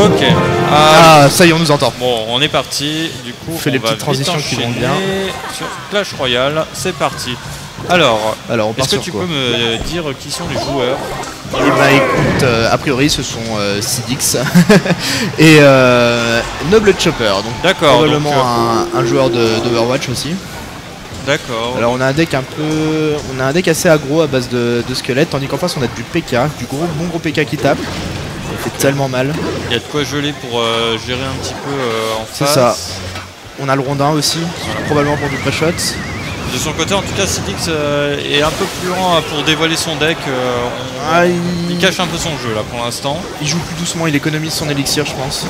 Ok. Ah, ça y est, on nous entend. Bon, on est parti. Du coup, On fait les petites transitions qui vont bien. Sur Clash Royale, c'est parti. Alors on part est-ce que sur tu quoi? peux me dire qui sont les joueurs? Eh bah écoute, a priori ce sont Sidix et Noble Chopper, donc probablement un joueur d'Overwatch aussi. D'accord. Alors on a un deck assez aggro à base de squelettes, tandis qu'en face on a du PK, du bon gros PK qui tape. Il fait tellement mal. Il y a de quoi geler pour gérer un petit peu en face. C'est ça. On a le rondin aussi, probablement pour du pré-shot. De son côté, en tout cas, Sidix est un peu plus lent pour dévoiler son deck. Il cache un peu son jeu là pour l'instant. Il joue plus doucement, il économise son élixir, je pense. Ouais.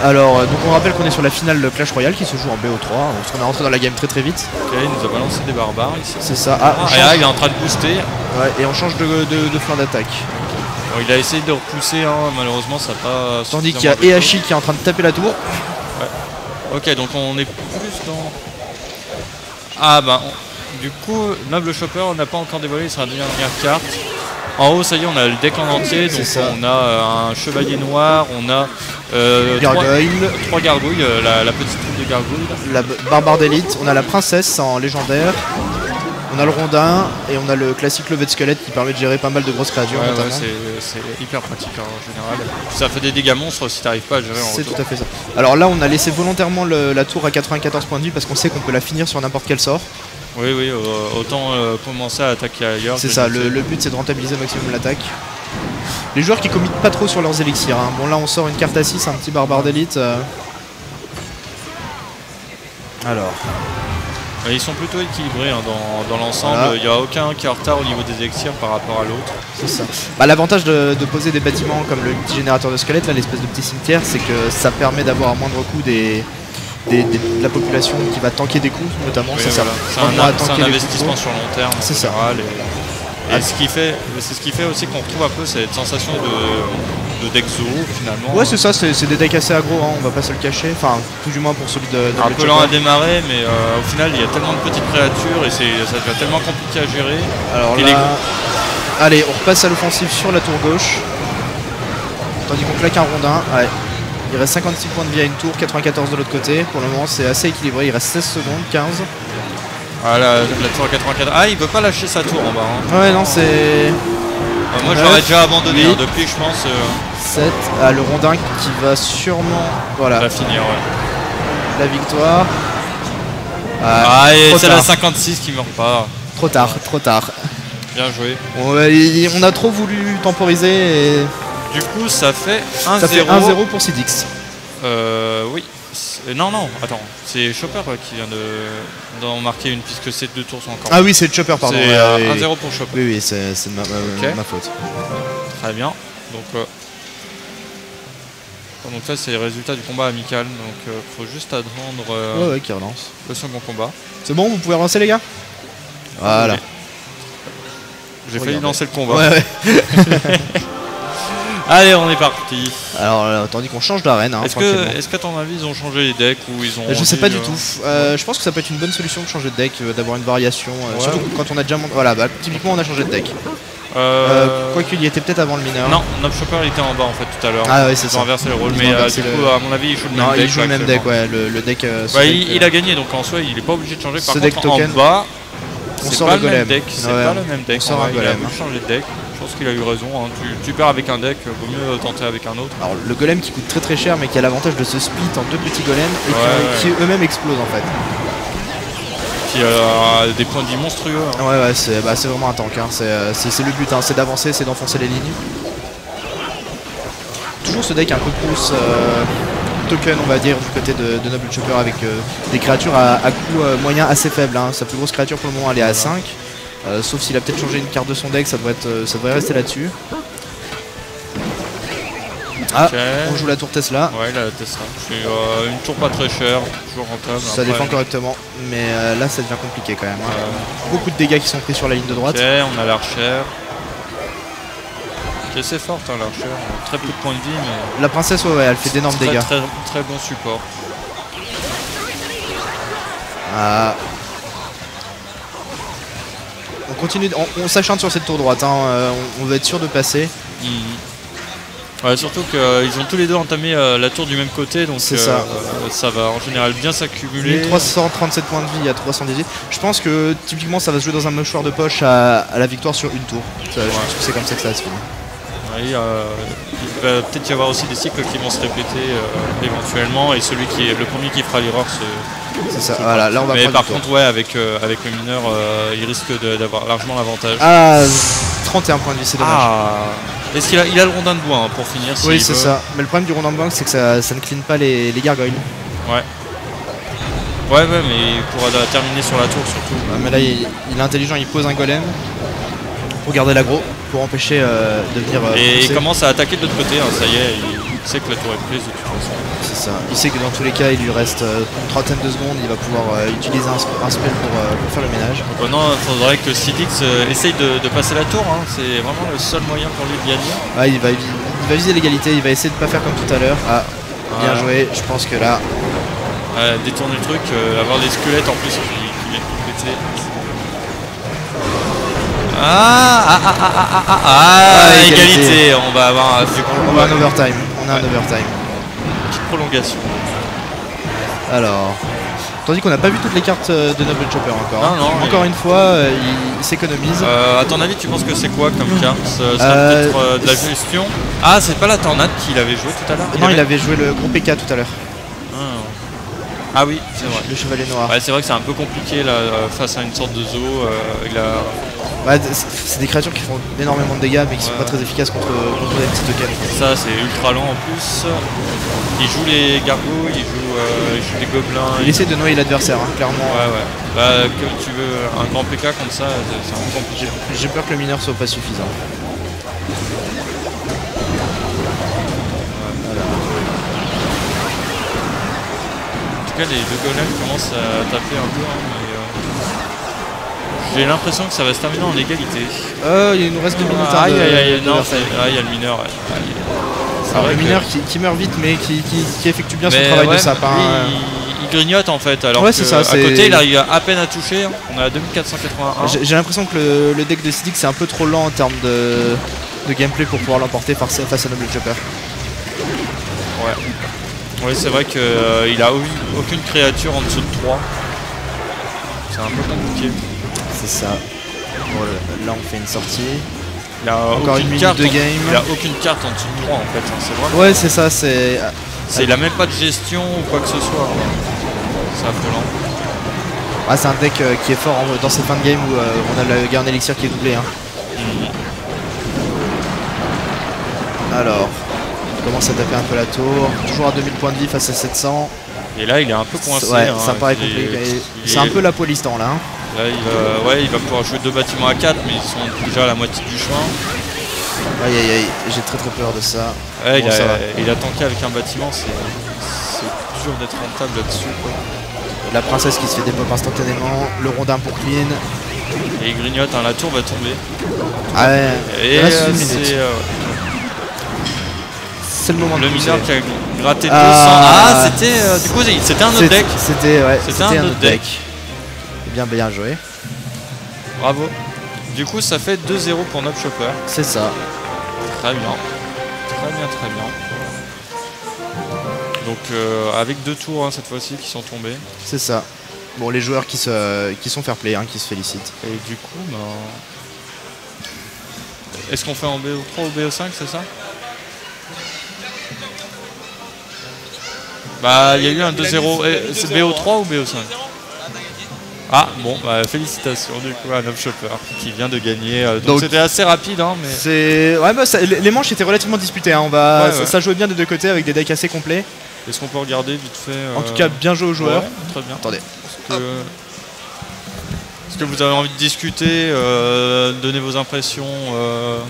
Alors, donc on rappelle qu'on est sur la finale de Clash Royale qui se joue en BO3, parce qu'on est rentré dans la game très vite. Ok, il nous a balancé des barbares ici. C'est ça. Il est en train de booster. Ouais, et on change de flanc d'attaque. Bon, il a essayé de repousser, hein, malheureusement ça n'a pas. Tandis qu'il y a Ehachi qui est en train de taper la tour. Ouais. Ok, donc on est plus dans. Ah bah, du coup, Noble Chopper, on n'a pas encore dévoilé sa dernière carte. En haut, ça y est, on a le deck en entier, donc on a un chevalier noir, on a trois gargouilles, la petite troupe de gargouilles. La barbare d'élite, on a la princesse en légendaire, on a le rondin et on a le classique levé de squelette qui permet de gérer pas mal de grosses créatures. Ouais, c'est hyper pratique hein, en général. Ça fait des dégâts monstres si t'arrives pas à gérer en retour. C'est tout à fait ça. Alors là, on a laissé volontairement la tour à 94 points de vie parce qu'on sait qu'on peut la finir sur n'importe quel sort. Oui, autant commencer à attaquer ailleurs. C'est ça, le but c'est de rentabiliser au maximum l'attaque. Les joueurs qui committent pas trop sur leurs élixirs. Hein. Bon là on sort une carte à 6, un petit barbare d'élite. Alors. Ils sont plutôt équilibrés hein, dans l'ensemble, il n'y a aucun qui est en retard au niveau des élixirs par rapport à l'autre. C'est ça. Bah, l'avantage de poser des bâtiments comme le petit générateur de squelettes, l'espèce de petit cimetière, c'est que ça permet d'avoir à moindre coût de la population qui va tanker des coups notamment. Oui, c'est voilà. ça. C'est un investissement sur long terme en général. Et c'est ce qui fait aussi qu'on retrouve un peu cette sensation de deck zoo finalement. Ouais c'est ça, c'est des decks assez aggro, hein, on va pas se le cacher, enfin tout du moins pour celui de un peu lent à démarrer mais au final il y a tellement de petites créatures et ça devient tellement compliqué à gérer. Alors là, allez on repasse à l'offensive sur la tour gauche, tandis qu'on claque un rondin. Ouais. Il reste 56 points de vie à une tour, 94 de l'autre côté, pour le moment c'est assez équilibré, il reste 16 secondes, 15. Ah la tour à 84. Ah il veut pas lâcher sa tour en bas hein. Ouais non c'est... moi je l'aurais déjà abandonné hein, depuis je pense 7. Ah le rondin qui va sûrement... Voilà. Va finir ouais. La victoire. Et c'est la 56 qui meurt pas. Trop tard. Bien joué. On a trop voulu temporiser et... Du coup ça fait 1-0. Ça fait 1-0 pour Sidix. Oui. Non, attends, c'est Chopper qui vient d'en marquer une puisque ces deux tours sont encore. Ah oui, c'est Chopper, pardon. C'est 1-0 pour Chopper. Oui, c'est ma faute. Très bien. Donc ça, c'est les résultats du combat amical. Donc faut juste attendre ouais, qui relance. Le second combat. C'est bon, vous pouvez relancer les gars. Voilà. Okay. J'ai failli lancer le combat. Ouais. Allez, on est parti. Alors, tandis qu'on change d'arène. Hein, est-ce qu'à ton avis, ils ont changé les decks ou ils ont... Je sais pas du tout. Je pense que ça peut être une bonne solution de changer de deck, d'avoir une variation. Surtout quand on a déjà... Voilà, typiquement, on a changé de deck. Quoique, il y était peut-être avant le mineur. Non, Noble Chopper il était en bas en fait tout à l'heure. Ah ouais, c'est ça. Ils ont inversé le rôle, mais du coup, à mon avis, il joue le même deck. Il joue le même deck, ouais. Le deck. Il a gagné, donc en soi, il est pas obligé de changer. Par contre, en bas, on sort le golem. C'est pas le même deck. On sort un golem. Il a changé de deck. Je pense qu'il a eu raison. Hein. Tu perds avec un deck, vaut mieux tenter avec un autre. Alors, le golem qui coûte très cher, mais qui a l'avantage de se split en deux petits golems et qui eux-mêmes explosent en fait. Qui a des points de vie monstrueux. Hein. Ouais, c'est vraiment un tank. Hein. C'est le but, hein. C'est d'avancer, c'est d'enfoncer les lignes. Toujours ce deck un peu plus token, on va dire, du côté de Noble Chopper avec des créatures à coût moyen assez faible. Hein. Sa plus grosse créature pour le moment elle est à 5. Sauf s'il a peut-être changé une carte de son deck, ça devrait rester là-dessus. Ah, on joue la tour Tesla. Ouais, la Tesla. C'est une tour pas très chère, toujours rentable. Ça défend correctement, mais là ça devient compliqué quand même. Hein. Beaucoup de dégâts qui sont pris sur la ligne de droite. Ok, on a l'archère. Qui est assez forte, hein, l'archère. Très peu de points de vie, mais... La princesse, ouais, elle fait d'énormes dégâts. Très bon support. Ah. On continue, on s'acharne sur cette tour droite, hein. On va être sûr de passer. Ouais, surtout qu'ils ont tous les deux entamé la tour du même côté, donc ça. Ça va en général bien s'accumuler. 1337 points de vie à 318. Je pense que typiquement ça va se jouer dans un mouchoir de poche à la victoire sur une tour. Je pense que c'est comme ça que ça va se finir. Ouais, il va peut-être y avoir aussi des cycles qui vont se répéter éventuellement, et celui qui est le premier qui fera l'erreur c'est ça, voilà, là on va mais par contre, ouais, avec le mineur, il risque d'avoir largement l'avantage. Ah, 31 points de vie, c'est dommage. Est-ce qu'il a le rondin de bois pour finir? Oui, c'est ça. Mais le problème du rondin de bois, c'est que ça ne clean pas les gargoyles. Ouais. Ouais, mais il pourra terminer sur la tour surtout. Ouais, mais là, il est intelligent, il pose un golem pour garder l'aggro, pour empêcher de venir. Et il commence à attaquer de l'autre côté, hein, ça y est, il sait que la tour est prise de toute façon. C'est ça. Il sait que dans tous les cas, il lui reste une trentaine de secondes, il va pouvoir utiliser un spell pour faire le ménage. Donc maintenant, il faudrait que Sidix essaye de passer la tour, hein. C'est vraiment le seul moyen pour lui de gagner. Ah, il va viser l'égalité, il va essayer de ne pas faire comme tout à l'heure. Ah, bien joué, je pense que là. Détourner le truc, avoir des squelettes en plus qui viennent compléter. Égalité. On va avoir un overtime. On a un overtime. Petite prolongation. Alors, tandis qu'on n'a pas vu toutes les cartes de Noble Chopper encore. Non, encore une fois, il s'économise. À ton avis, tu penses que c'est quoi comme carte? Ça sera peut-être de la gestion. Ah, c'est pas la tornade qu'il avait joué tout à l'heure? Non, il avait joué le gros PK tout à l'heure. Ah oui, c'est vrai. Le chevalier noir. Ouais, c'est vrai que c'est un peu compliqué là, face à une sorte de zoo. C'est des créatures qui font énormément de dégâts mais qui sont pas très efficaces contre les petits tokens. Ça, c'est ultra lent en plus. Il joue les gargouilles, il joue les gobelins. Il essaie de noyer l'adversaire, hein, clairement. Ouais. Bah, que tu veux un grand PK comme ça, c'est un peu compliqué. J'ai peur que le mineur soit pas suffisant. En tout cas, les deux golems commencent à taper un peu, hein, mais j'ai l'impression que ça va se terminer en égalité. Il nous reste 2 minutes. Il y a le mineur. Le mineur qui meurt vite, mais qui effectue bien son travail de sapin. Il grignote en fait, alors ça, à côté il arrive à peine à toucher. On est à 2481. J'ai l'impression que le deck de Sidix c'est un peu trop lent en termes de gameplay pour pouvoir l'emporter face à Noble Chopper. Oui, c'est vrai qu'il a aucune créature en dessous de 3. C'est un peu compliqué. C'est ça. Bon, là on fait une sortie. Il a encore une minute de game. Il a aucune carte en dessous de 3 en fait. Hein, c'est vrai. Ouais, c'est ça. Il a même pas de gestion ou quoi que ce soit. C'est affolant. Ah, c'est un deck qui est fort dans ces fins de game où on a le garde élixir qui est doublé. Hein. Alors, on commence à taper un peu la tour. Toujours à 2000 points de vie face à 700. Et là, il est un peu coincé. Ouais, ça paraît compliqué. C'est un peu la polistan là. Hein. Là, il va pouvoir jouer 2 bâtiments à 4, mais ils sont déjà à la moitié du chemin. Aïe, j'ai très peur de ça. Ouais, il a tanké avec un bâtiment, c'est dur d'être rentable là-dessus. La princesse qui se fait dépop instantanément, le rondin pour clean. Et il grignote, hein, la tour va tomber. Ah ouais, et c'est le moment de le mineur qui a gratté 200. Du coup c'était un autre deck. C'était un autre deck. Bien joué. Bravo. Du coup ça fait 2-0 pour Noble Chopper. C'est ça. Très bien. Très bien. Donc avec 2 tours hein, cette fois-ci qui sont tombés. C'est ça. Bon, les joueurs qui sont fair play, hein, qui se félicitent. Et du coup, est-ce qu'on fait en BO3 ou BO5, c'est ça? Bah, il y a eu un 2-0. C'est BO3 ou BO5? Ah, bon, félicitations du coup à Noble Chopper qui vient de gagner. Donc c'était assez rapide, hein, mais... les manches étaient relativement disputées. Hein. Ça jouait bien des deux côtés avec des decks assez complets. Est-ce qu'on peut regarder vite fait En tout cas, bien joué aux joueurs. Ouais, très bien. Attendez. Est-ce que vous avez envie de discuter, donner vos impressions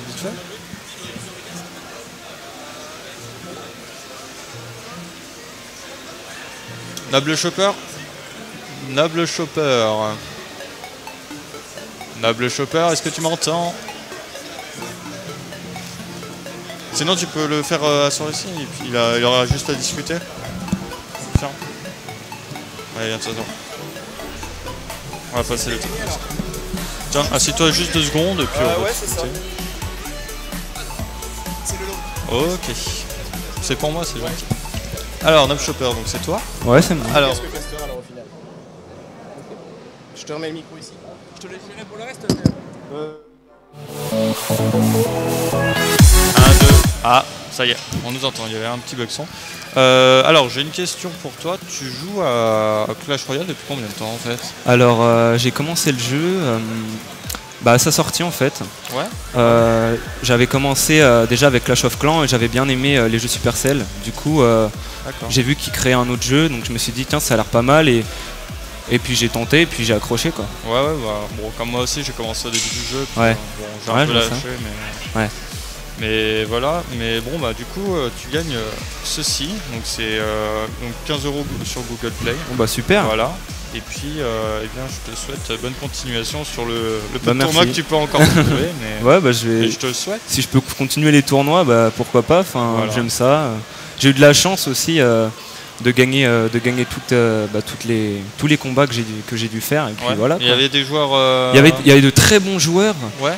vite fait? Noble Chopper. Noble Chopper, est-ce que tu m'entends? Sinon tu peux le faire asseoir ici et puis il aura juste à discuter. Tiens. Allez, viens, attends. On va passer le temps. Tiens, assieds-toi juste 2 secondes et puis on va discuter. C'est le lot. Ok. C'est pour moi, c'est gentil. Alors, Nob Chopper, donc c'est toi. Ouais, c'est moi. Alors, Qu'est-ce que Caster alors au final? Je te remets le micro ici. Je te laisse gérer pour le reste. 1, 2. Ah, ça y est, on nous entend, il y avait un petit bug son. Alors, j'ai une question pour toi. Tu joues à Clash Royale depuis combien de temps en fait? Alors, j'ai commencé le jeu à sa sortie en fait. Ouais. J'avais commencé déjà avec Clash of Clans et j'avais bien aimé les jeux Supercell. Du coup, D'accord. j'ai vu qu'ils créaient un autre jeu, donc je me suis dit tiens, ça a l'air pas mal et puis j'ai tenté et puis j'ai accroché quoi. Ouais, bon, comme moi aussi, j'ai commencé au début du jeu. Puis, Ouais. bon, j'ai Ouais, un peu je vois lâché, ça. mais. Ouais. Mais voilà, mais bon, bah du coup, tu gagnes ceci. Donc c'est donc 15 € sur Google Play. Bon bah super. Voilà. Et puis, eh bien, je te souhaite bonne continuation sur le peu Bah, de tournoi merci. que tu peux encore trouver. Mais, Ouais, bah mais je te le souhaite. si je peux continuer les tournois, bah pourquoi pas. Enfin, Voilà. j'aime ça. J'ai eu de la chance aussi de gagner tous les combats que j'ai dû faire. Et puis Ouais. voilà. Il y quoi. avait des joueurs. Il y avait de très bons joueurs. Ouais.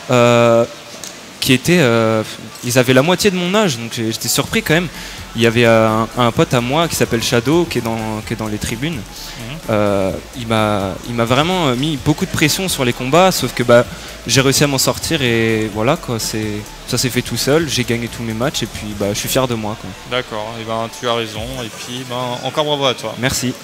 Qui étaient, ils avaient la moitié de mon âge, donc j'étais surpris quand même. Il y avait un pote à moi qui s'appelle Shadow, qui est dans les tribunes. Il m'a vraiment mis beaucoup de pression sur les combats, sauf que j'ai réussi à m'en sortir et voilà quoi. Ça s'est fait tout seul. J'ai gagné tous mes matchs et puis je suis fier de moi quoi. D'accord. Et ben, tu as raison. Et puis, ben, encore bravo à toi. Merci.